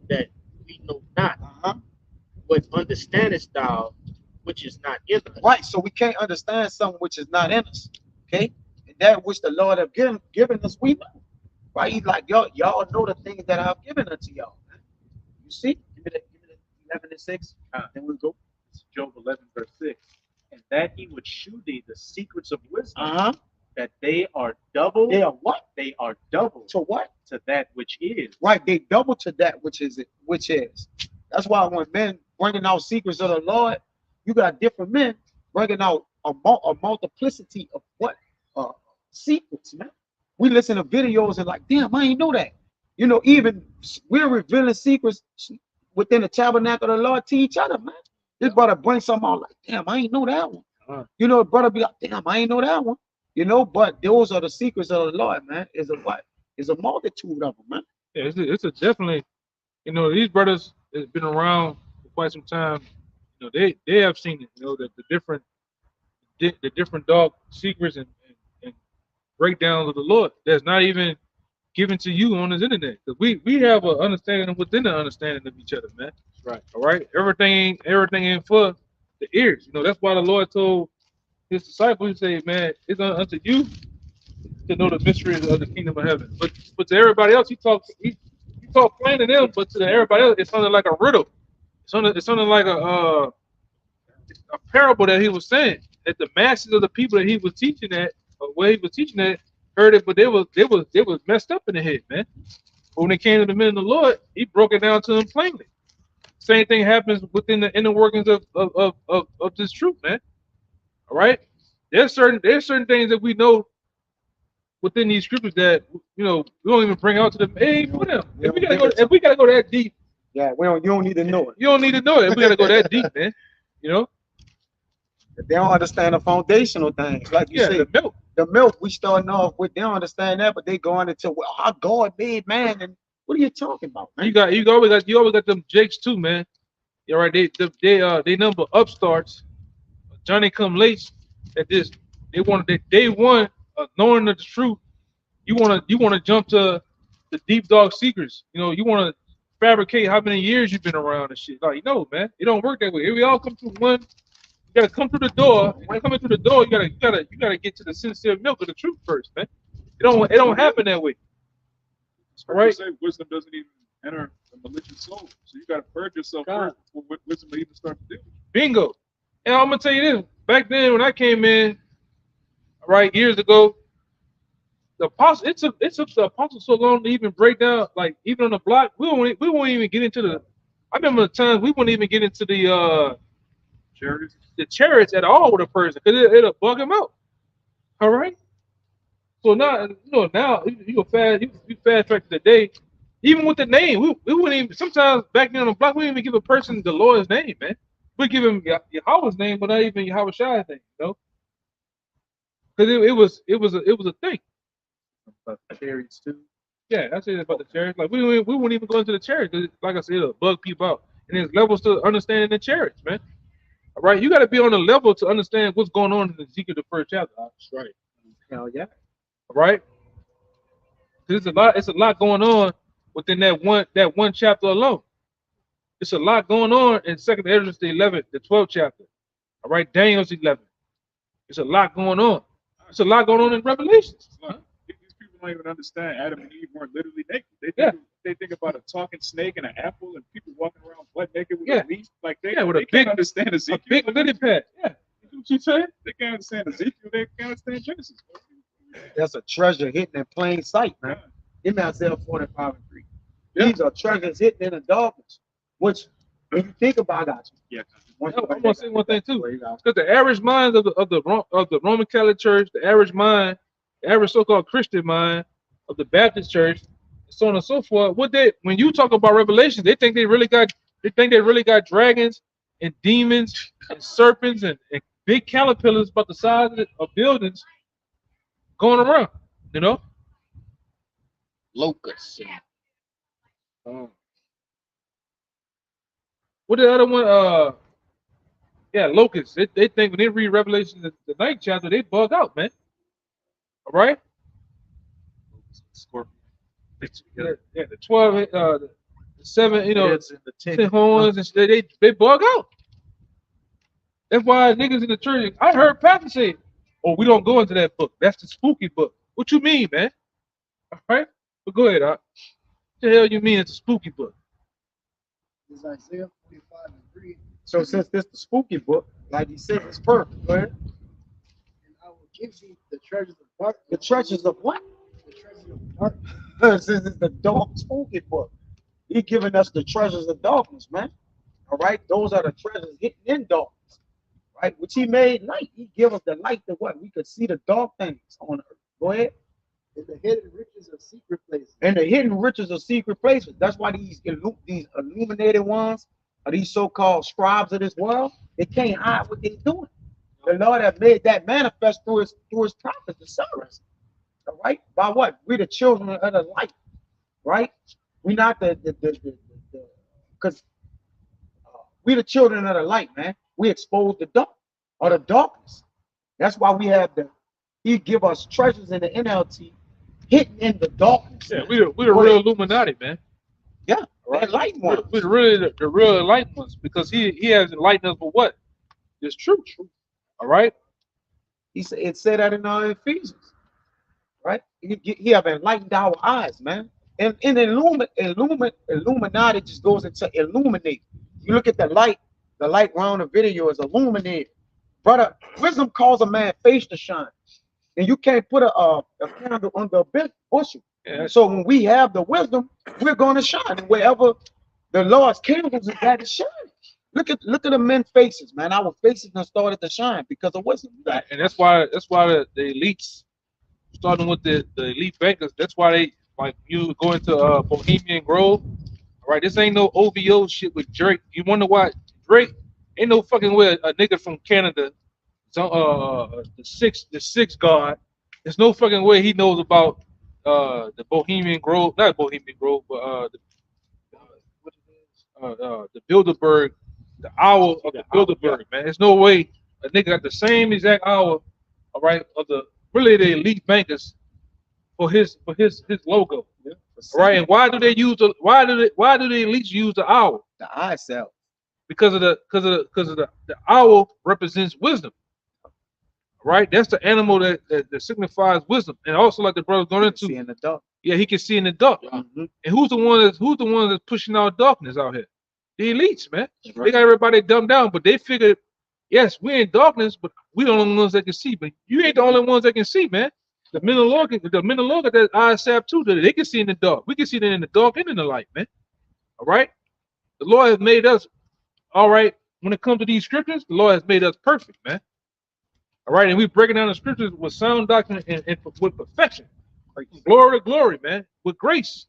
that we know not? What understandest thou which is not in us?"
Right, so we can't understand something which is not in us. Okay, and that which the Lord have given us, we know. Right, he's like, y'all know the things that I've given unto y'all. You see, give me the 11 and 6, then we'll go.
It's Job 11, verse 6. "And that he would shew thee the secrets of wisdom, that they are double."
They are what?
They are double
To what?
to that which is.
Right, they double to that which is. That's why when men bringing out secrets of the Lord, you got different men bringing out a multiplicity of what secrets, man. We listen to videos and like, damn, I ain't know that. Even we're revealing secrets within the tabernacle of the Lord to each other, man. This brother brings something out like, damn, I ain't know that one. Brother be like, damn, I ain't know that one. But those are the secrets of the Lord, man. Is a multitude of them, man.
Yeah, it's a definitely, these brothers has been around for quite some time. They have seen it. The different dark secrets and breakdowns of the Lord that's not even given to you on this internet. Because we have an understanding within the understanding of each other, man.
Right.
All right. Everything ain't for the ears. That's why the Lord told his disciples, he said, man, it's unto you to know the mysteries of the kingdom of heaven. But to everybody else, he talk plain to them, but to everybody else, it's something like a riddle. It's something like a parable that he was saying, that the masses of the people that he was teaching at, or where he was teaching at, heard it, but they was messed up in the head, man. But when it came to the men of the Lord, he broke it down to them plainly. Same thing happens within the inner workings of this truth, man. All right. There's certain things that we know
within these scriptures that we don't even bring out to them. Hey, for them.
We
If we
don't
gotta
give
go,
it to
if we gotta go that deep,
Yeah, you don't need to know it.
you don't need to know it. If we gotta go that deep, man. You know,
If they don't understand the foundational things, like you
yeah,
say,
the milk.
the milk we starting off with, they don't understand that, but they going into well, how God made man, and what are you talking about, man?
You always got them jakes too, man. You're right. They number upstarts. Johnny come late at this. They wanted that day one, knowing the truth. You wanna jump to the deep dark secrets. You wanna fabricate how many years you've been around and shit. Like, no, man, it don't work that way. If we all come through one, you gotta come through the door. When you come in through the door, you gotta get to the sincere milk of the truth first, man. It don't happen that way.
Scripture
Right.
say wisdom doesn't even enter the malicious soul. So you got to purge yourself
God.
first before wisdom will even start to deal with you.
Bingo. And I'm gonna tell you this. Back then when I came in, right, years ago, the apostle it took the apostle so long to even break down, like even on the block, we won't even get into the I remember the times we wouldn't even get into
Chariots.
the chariots at all with a person because it'll bug him out. All right. So now now you go fast you fast track to the day. Even with the name, we wouldn't even sometimes back then on the block we didn't even give a person the Lord's name, man. We give him Yahweh's name, but not even Yahweh Shai's name, because it was a thing.
About the chariots too.
Yeah, that's it about the chariots. Like we wouldn't even go into the chariots. 'Cause like I said, it'll bug people out. And there's levels to understanding the chariots, man. All right, you got to be on a level to understand what's going on in Ezekiel the first chapter. That's right.
Hell yeah.
All right. There's a lot. It's a lot going on within that one chapter alone. It's a lot going on in Second Ezra, the 11th, the 12th chapter. All right, Daniel's 11. It's a lot going on. It's a lot going on in Revelations.
Look, these people don't even understand Adam and Eve weren't literally naked.
Yeah.
They think about a talking snake and an apple and people walking around butt naked with
Yeah.
a leaf. Like they
Yeah, with a
can't
big-
understand
A
Ezekiel.
big lily pad. Yeah. You know what you saying?
They can't understand Ezekiel. They can't understand Genesis.
That's a treasure hidden in plain sight, man. In Isaiah 45:3. These are treasures hidden in the darkness, which when you think about, I got you.
Yeah.
Once
I
you-
want to say one thing too.
There you go.
Because the average mind of the Roman Catholic Church, the average mind, the average so-called Christian mind of the Baptist Church, so on and so forth. When you talk about Revelation, they think they really got dragons and demons and serpents and big caterpillars about the size of buildings going around.
Locusts.
What the other one? Locusts. They think when they read Revelation the 9th chapter, they bug out, man. All right.
Scorpion.
Yeah, the 12, the 7,
Heads and the
10
10
horns, and they bug out. That's why niggas in the church, I heard Pastor say, "Oh, we don't go into that book. That's the spooky book." What you mean, man? All right, but go ahead, What the hell you mean it's a spooky book?
It's Isaiah 45:3.
So since this the spooky book, like he said, it's perfect. Go ahead.
And I will give thee the treasures of darkness.
The treasures of what?
The treasures of darkness.
Since it's the dark spooky book, he giving us the treasures of darkness, man. All right, those are the treasures hidden in darkness, right? Which he made light. He give us the light to what we could see the dark things on earth. Go ahead.
And the hidden riches of secret places.
And the hidden riches of secret places. That's why these illuminated ones, or these so-called scribes of this world, they can't hide what they're doing. The Lord have made that manifest through his prophets, the servants. All right? By what? We're the children of the light, right? We're not because we're the children of the light, man. We expose the dark or the darkness. That's why we have he give us treasures in the NLT hidden in the darkness.
Yeah, we the real Illuminati, man.
Yeah, right. Light one.
We're really the real enlightened ones because he has enlightened us for what? It's truth. All right.
It said that in Ephesians, right? He have enlightened our eyes, man. And Illuminati just goes into illuminate. You look at the light round the video is illuminated. Brother, wisdom calls a man face to shine. And you can't put a candle under a bushel.
Yeah.
So when we have the wisdom, we're going to shine. And wherever the Lord's candles is that is shining. Look at the men's faces, man. Our faces have started to shine because of wisdom.
And that's why the elites starting with the elite bankers. That's why they like you go into Bohemian Grove. All right, this ain't no OVO shit with Drake. You wonder why Drake ain't no fucking way a nigga from Canada, so, the six god. There's no fucking way he knows about the Bohemian Grove, not Bohemian Grove, but the Bilderberg, the owl of the Bilderberg, man. There's no way a nigga got the same exact owl, all right, of the really the elite bankers for his logo. All right, and why do they use the why do the elites use the owl?
The eye cell.
Because of the owl represents wisdom. Right? That's the animal that signifies wisdom. And also like the brother's going into,
See in the dark.
yeah, he can see in the dark.
Mhm.
And who's the one that's pushing out darkness out here? The elites, man.
That's
They
right.
got everybody dumbed down, but they figured, yes, we're in darkness, but we the only ones that can see. But you ain't the only ones that can see, man. The men of Lord got that eye sap too. That they can see in the dark. We can see that in the dark and in the light, man. All right. The Lord has made us, all right. When it comes to these scriptures, the Lord has made us perfect, man. All right, and we're breaking down the scriptures with sound doctrine and with perfection. Glory to glory, man, with grace.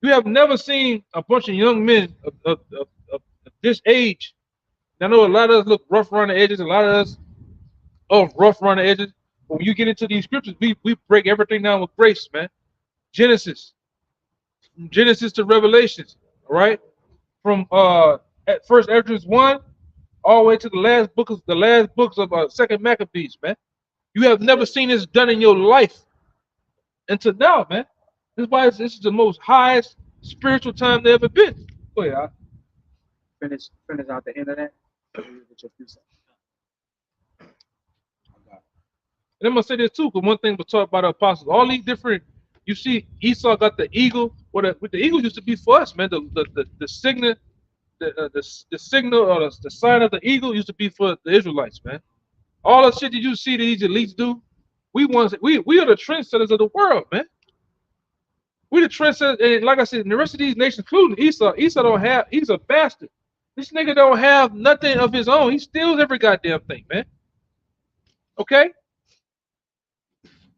You have never seen a bunch of young men of this age. I know a lot of us look rough around the edges, a lot of us are rough around the edges. But when you get into these scriptures, we break everything down with grace, man. Genesis to Revelations, all right? From at first Esdras 1 all the way to the last books of Second Maccabees, man. You have never seen this done in your life until now, man. This is why this is the most highest spiritual time there ever been. Go ahead, Al.
Finish out the end of that.
And I'm gonna say this too, because one thing we talk about the apostles, all these different. You see, Esau got the eagle. What the eagle used to be for us, man. The signal, the signal or the sign of the eagle used to be for the Israelites, man. All the shit that you see that these elites do, we are the trendsetters of the world, man. We the trendsetters, and like I said, the rest of these nations, including Esau don't have. He's a bastard. This nigga don't have nothing of his own. He steals every goddamn thing, man. Okay.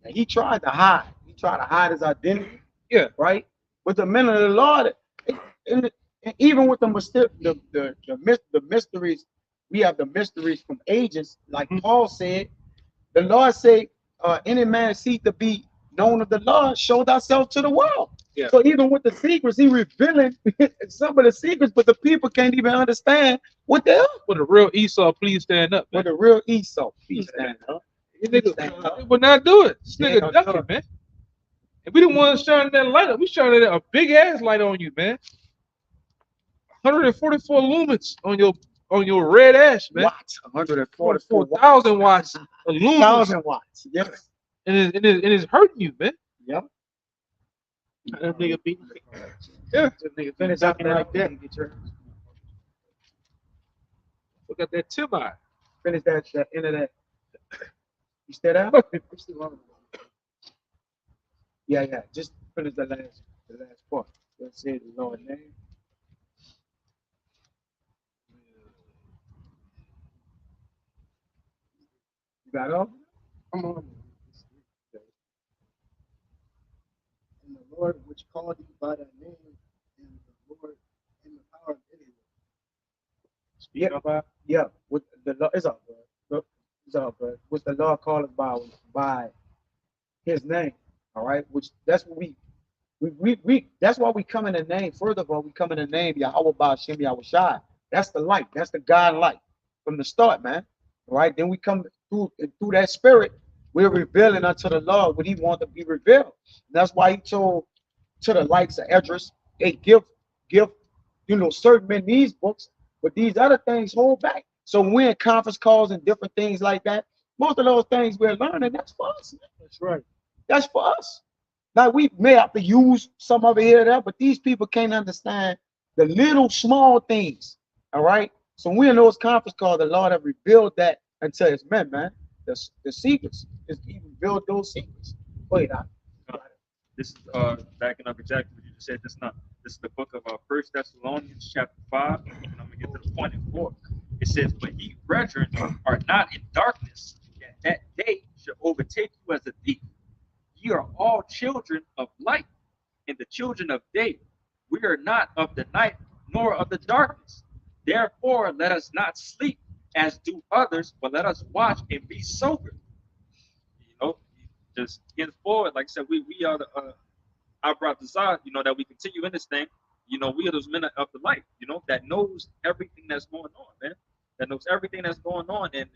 And he tried to hide. He tried to hide his identity.
Yeah.
Right. With the men of the Lord, and even with the mysteries, we have the mysteries from ages. Like Paul said, the Lord said, "Any man seek to be known of the Lord, show thyself to the world."
Yeah.
So even with the secrets, he revealing some of the secrets, but the people can't even understand what they are.
For the real Esau, please stand up, man.
With the real Esau, please stand up.
These niggas would not do it. This nigga ducking, man. And we the ones shining that light up. We shining a big ass light on you, man. 144 lumens on your red ash, man.
Watts,
144,000 watts of lumens.
1,000 watts. Yes.
And it's hurting you, man.
Yep.
That nigga beat me.
Yeah.
That nigga finish out there like that.
Look at that Tim eye.
Finish that end of that. You still out? Yeah. Just finish the last part. Let's say the Lord's name. You got all?
Come on. And the Lord which called you by that name, and the Lord in the power of Israel.
Yeah. With the Lord, it's all good. Look, it's all good. With the Lord calling by His name. All right. Which that's what we that's why we come in the name. First of all, we come in the name Yahweh Ba'Shem Yahweh Shai. That's the light. That's the God light from the start, man. All right. Then we come through that spirit. We're revealing unto the Lord what He wants to be revealed. And that's why He told to the likes of Esdras, they give certain men these books, but these other things hold back. So when we're in conference calls and different things like that, most of those things we're learning, that's for us.
That's right.
That's for us. Now we may have to use some of it here and there, but these people can't understand the little small things. All right. So when we're in those conference calls, the Lord have revealed that unto His men, man. The secrets is He revealed those secrets. Wait,
This is backing up exactly what you just said. This is the book of 1 Thessalonians chapter 5, and I'm gonna get to the point in 4. It says, "But ye brethren are not in darkness, that day should overtake you as a thief, children of light and the children of day. We are not of the night nor of the darkness. Therefore, let us not sleep as do others, but let us watch and be sober. You know, just henceforward, like I said, we are the I brought this out, that we continue in this thing. We are those men of the light, that knows everything that's going on, man. That knows everything that's going on and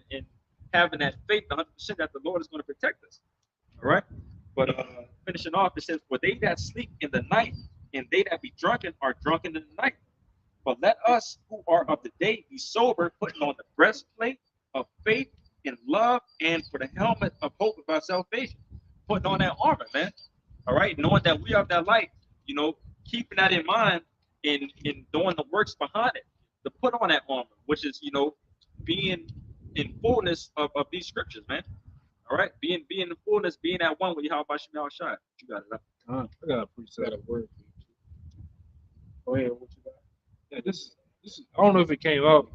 having that faith 100% that the Lord is going to protect us. All right. But finishing off, it says, for they that sleep in the night and they that be drunken are drunken in the night. But let us who are of the day be sober, putting on the breastplate of faith and love, and for the helmet of hope of our salvation, putting on that armor, man. All right, knowing that we are that light, keeping that in mind and doing the works behind it, to put on that armor, which is, being in fullness of these scriptures, man. All right, being in fullness, being at one with Yahweh Shem Yahweh Shai. You got it up.
I got a pretty set of word.
Go ahead, what you got?
Yeah, this is, I don't know if it came out.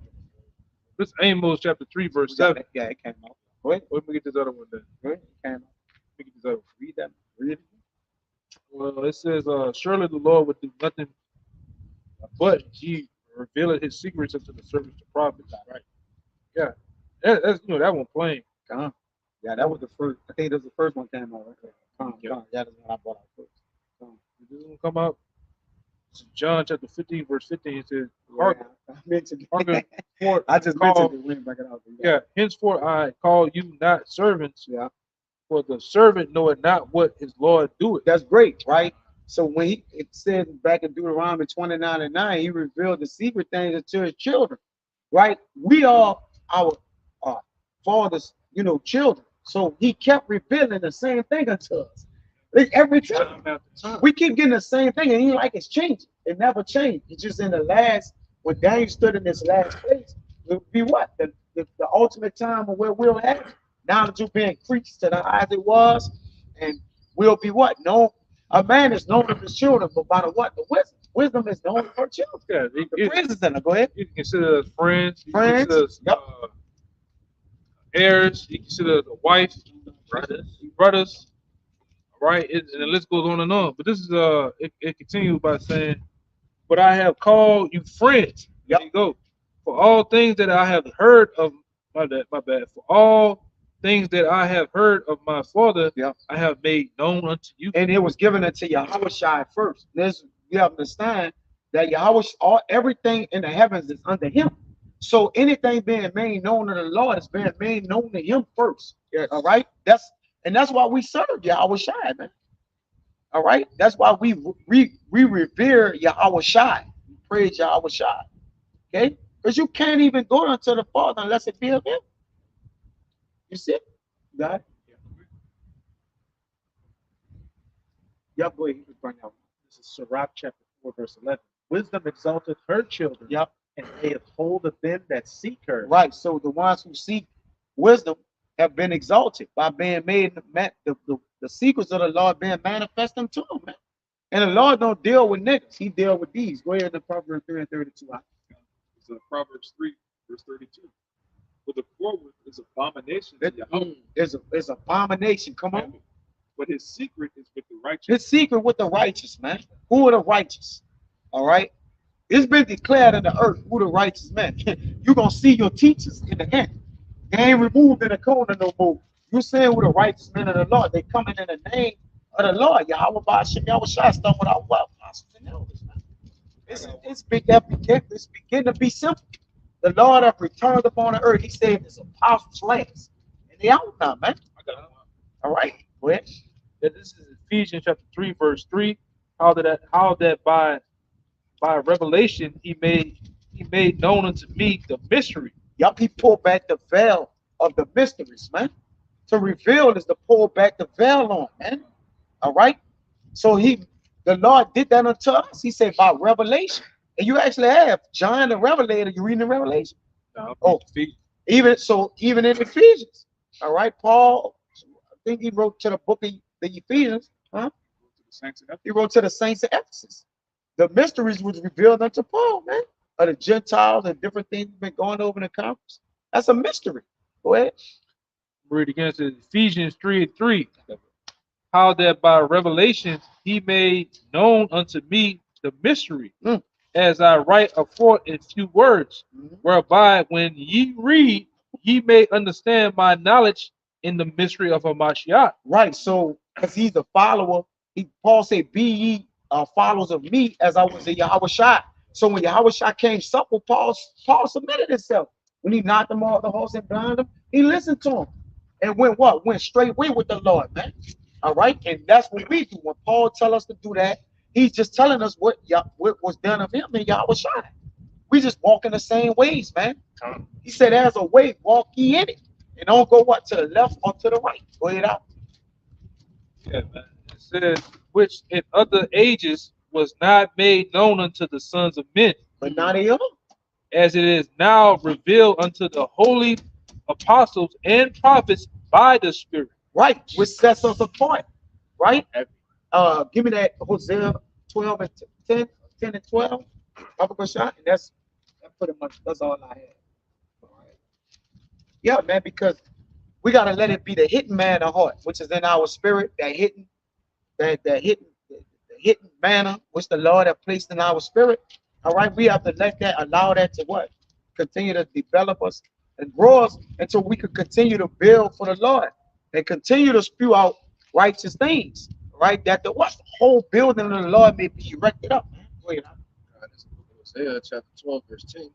This is Amos chapter 3, verse 7.
Yeah, it came out. Go ahead.
Let me get this other one then.
Go ahead. It came out.
Let me get this other one.
Read that. Read it.
Well, it says, surely the Lord would do nothing but he revealed his secrets unto the servants the prophets. Right. Yeah. That's that one plain.
Yeah, that was the first. I think that was the first one came out. Right? Yeah, that's the one I brought out first.
Did this one come out? It's John chapter 15, verse 15. It says,
I mentioned
hearken forth,
I just
call,
mentioned it. Back it out.
yeah, henceforth I call you not servants,
Yeah.
for the servant knoweth not what his Lord doeth.
That's great, right? So when it said back in Deuteronomy 29:9, he revealed the secret things to his children, right? We are our father's, children. So he kept revealing the same thing unto us. Like every time we keep getting the same thing, and he like it's changing. It never changed. It's just in the last, when Daniel stood in this last place, it would be what? The ultimate time of where we'll have now that you're being increased to the height it was, and we'll be what? No, a man is known of his children, but by the what? The wisdom. Wisdom is known of her children.
Yeah,
The prison center. Go ahead.
you can consider us friends. You
Friends,
can consider us,
yep.
heirs. You consider us a wife, brothers. Right, and the list goes on and on. But this is it continues by saying, "But I have called you friends." There you go. For all things that I have heard of my bad. For all things that I have heard of my Father, I have made known unto you.
And it was given unto Yahweh Shai first. This you have to understand that Yahweh, everything in the heavens is under him. So anything being made known to the Lord is being made known to him first. Yes. All right. That's why we serve Yahweh Shai, man. All right. That's why we revere Yahweh Shai. We praise Yahweh Shai. Okay? Because you can't even go unto the Father unless it be of him. You see? You got it? Yep, go ahead. You can bring out.
This is Sirach chapter 4, verse 11. Wisdom exalteth her children.
Yep.
And layeth hold of them that seek her.
Right. So the ones who seek wisdom have been exalted by being made the secrets of the Lord being manifested to them, man. And the Lord don't deal with niggas. He deal with these. Go ahead to Proverbs 3:32.
It's Proverbs 3, verse 32. For the forward is abomination to Yahweh.
It's abomination. Come on.
But his secret is with the righteous.
His secret with the righteous, man. Who are the righteous? All right. It's been declared in the earth who the righteous men. You're gonna see your teachers in the end. They ain't removed in the corner no more. You saying who the righteous men of the Lord. They coming in the name of the Lord. Yahweh Ba'ashem Yahweh Shai start with our apostles and elders, man. It's begin to be simple. The Lord have returned upon the earth. He saved his apostles last. And they out now, man. All right. Go ahead.
Yeah, this is Ephesians chapter 3, verse 3. How that by revelation he made known unto me the mystery.
Yup, he pulled back the veil of the mysteries, man. To reveal is to pull back the veil on, man. All right. So the Lord did that unto us. He said by revelation. And you actually have John the Revelator. You reading the Revelation?
No,
even in Ephesians. All right, Paul. I think he wrote to the book of the Ephesians. Huh? He wrote to the saints of Ephesus. The mysteries was revealed unto Paul, man. Of the Gentiles and different things been going over in the conference. That's a mystery. Go ahead.
Read again. It says Ephesians 3:3. how that by revelation he made known unto me the mystery,
Mm.
as I write afore in few words,
Mhm.
whereby when ye read, ye may understand my knowledge in the mystery of Hamashiach.
Right. So, as he's a follower, Paul said, "Be ye followers of me, as I was a Yahweh Shai." So when Yahweh Shai came supple, Paul submitted himself. When he knocked him off the horse and blinded him, he listened to him and went what? Went straight away with the Lord, man. All right, and that's what we do. When Paul tell us to do that, he's just telling us what was done of him and Yahweh Shai. We just walk in the same ways, man. He said, "There's a way, walk ye in it, and don't go what to the left or to the right." Go ahead out.
Yeah, man. It says, which in other ages was not made known unto the sons of men,
But now they are.
as it is now revealed unto the holy apostles and prophets by the Spirit.
Right, which sets us apart, right? Give me that Hosea 12 and 10, 10 and 12. Upper shot, and that's pretty much that's all I have. All right. Yeah, man, because we gotta let it be the hidden man of heart, which is in our spirit, that hidden, the hidden manna, which the Lord have placed in our spirit. All right, we have to let that, allow that to what? Continue to develop us and grow us until we can continue to build for the Lord and continue to spew out righteous things, right? That the what whole building of the Lord may be erected up. Go ahead.
This is the book of Hosea, chapter 12, verse 10. It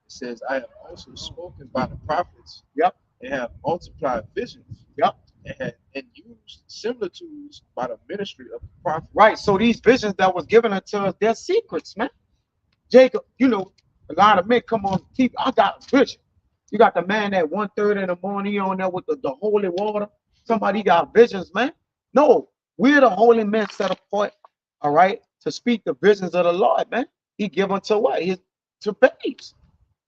says, I have also spoken by the prophets.
Yep.
And have multiplied visions.
Yep.
And used similitudes by the ministry of the prophet.
Right. So these visions that was given unto us, they're secrets, man. Jacob, you know, a lot of men come on TV. I got a vision. You got the man at 1:30 in the morning, he on there with the holy water. Somebody got visions, man. No, we're the holy men set apart, all right, to speak the visions of the Lord, man. He give unto what? To babes.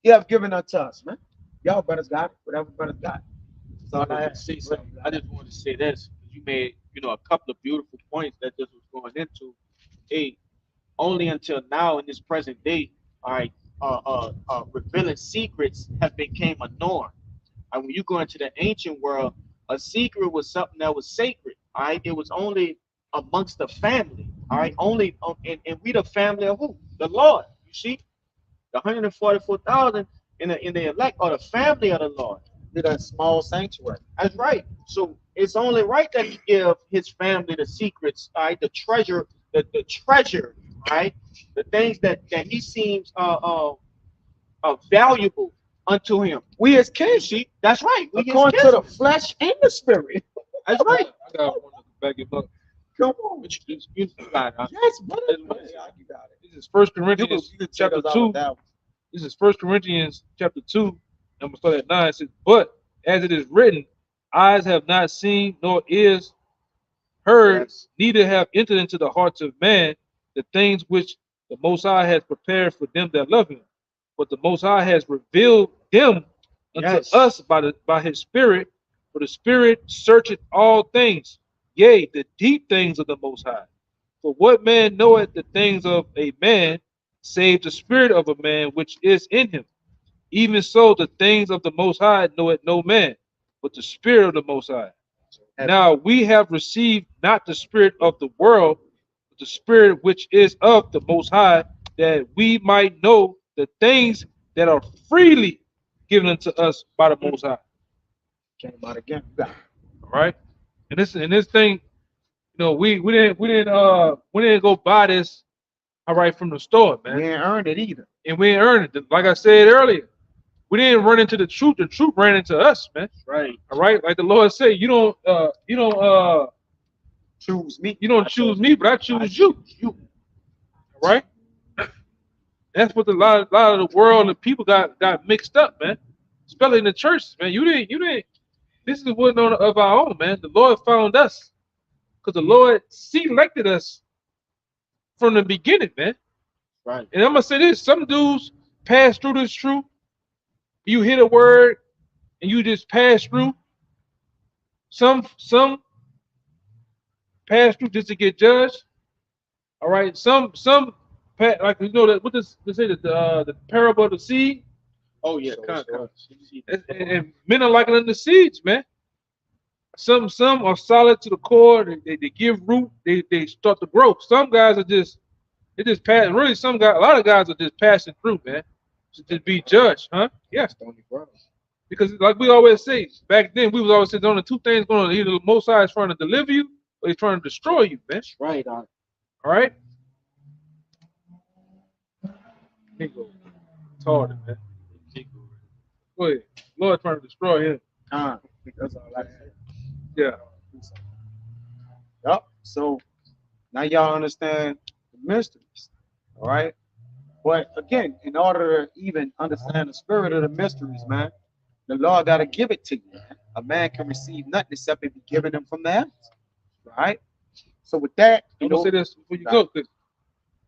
He have given unto us, man. Y'all brothers got it. Whatever brothers got it. That's all I have.
Say something. I just want to say this. You made, a couple of beautiful points that this was going into. Hey, only until now in this present day, all right, revealing secrets have became a norm. And when you go into the ancient world, a secret was something that was sacred. All right, it was only amongst the family. All right, only and we the family of who? The Lord. You see, the 144,000 in the elect are the family of the Lord.
Did a small sanctuary.
That's right. So it's only right that he give his family the secrets, all right, the treasure, the treasure, right, the things that he seems valuable unto him.
We as
You
kids,
see, that's right. We his
according
kids.
to the flesh and the spirit.
That's right.
I got one to back it up.
Come on.
But you got it.
Yes, brother.
That's what-
Yeah, you got it.
This is First
You
Corinthians
can check
chapter
us out
2.
with that one.
This is First Corinthians chapter 2. I'm gonna start at 9. It says, but as it is written, eyes have not seen, nor ears heard,
Yes.
neither have entered into the hearts of man the things which the Most High has prepared for them that love him. But the Most High has revealed them unto
Yes.
us by his Spirit, for the Spirit searcheth all things, yea, the deep things of the Most High. For what man knoweth the things of a man, save the spirit of a man which is in him? Even so, the things of the Most High knoweth no man, but the Spirit of the Most High. Now we have received not the spirit of the world, but the Spirit which is of the Most High, that we might know the things that are freely given unto us by the Most High.
Came out again. You got it.
All right, and this thing, we didn't go buy this, all right, from the store, man,
We ain't earned it either.
and we ain't earned it. Like I said earlier, we didn't run into the truth ran into us, man.
Right.
All right, like the Lord said, you don't
Choose me.
choose me, but I choose you. All right, that's what a lot of the world and people got mixed up, man. Especially in the church, man. You didn't. This is one of our own, man. The Lord found us because the Lord selected us from the beginning, man.
Right.
And I'm gonna say this: some dudes pass through this truth. You hit a word and you just pass through. Some pass through just to get judged. All right. Some like that. What does they say the parable of the seed?
Oh yeah.
So,
Come.
And men are like it in the seeds, man. some are solid to the core. They give root. They start to grow. Some guys are just they just pass. Really, some guys, a lot of guys are just passing through, man. To be judged, huh? Yes,
Stony Brown.
because like we always say, back then we was always saying, only two things going on: either the Most High is trying to deliver you, or he's trying to destroy you, man.
Right.
All right. Nigga, retarded, man. Go ahead. Lord trying to destroy him.
That's all I said.
Yeah.
Yup. So now y'all understand the mysteries. All right. But again, in order to even understand the spirit of the mysteries, man, the Lord got to give it to you. A man can receive nothing except it be given him from the heavens. Right? So with that,
I'm gonna say this before you go, because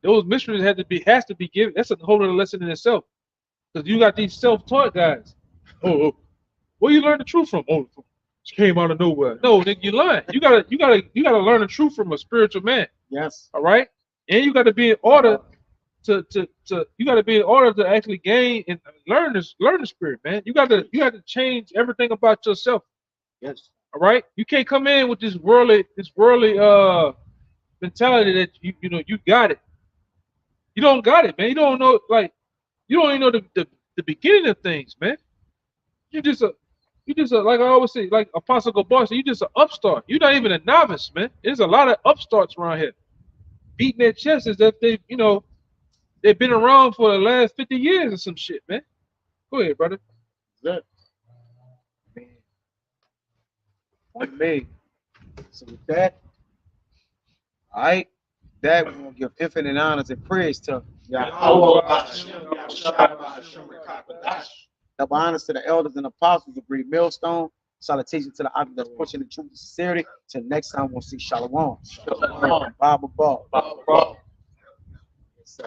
those mysteries has to be given. That's a whole other lesson in itself. Because you got these self-taught guys. Oh, where you learn the truth from? Oh, it came out of nowhere. No, nigga, you lying. You gotta learn the truth from a spiritual man.
yes.
All right, and you got to be in order to you got to be in order to actually gain and learn the spirit, man. You have to change everything about yourself.
Yes.
All right, you can't come in with this worldly mentality that you got it. You don't got it, man. You don't know, like, you don't even know the beginning of things, man. You just like I always say, like Apostle Gabar said, you just an upstart. You're not even a novice, man. There's a lot of upstarts around here beating their chests as if they've been around for the last 50 years or some shit, man. Go ahead, brother.
Good. Man. Point made. So with that, all right, that we're gonna give infinite honors and praise to Yahweh. Double honors to the elders and apostles of Green Millstone. Salutation to the others that's pushing the truth and sincerity. Till next time, we'll see Shalom. Bible Ball.
Ball.
Yes, sir.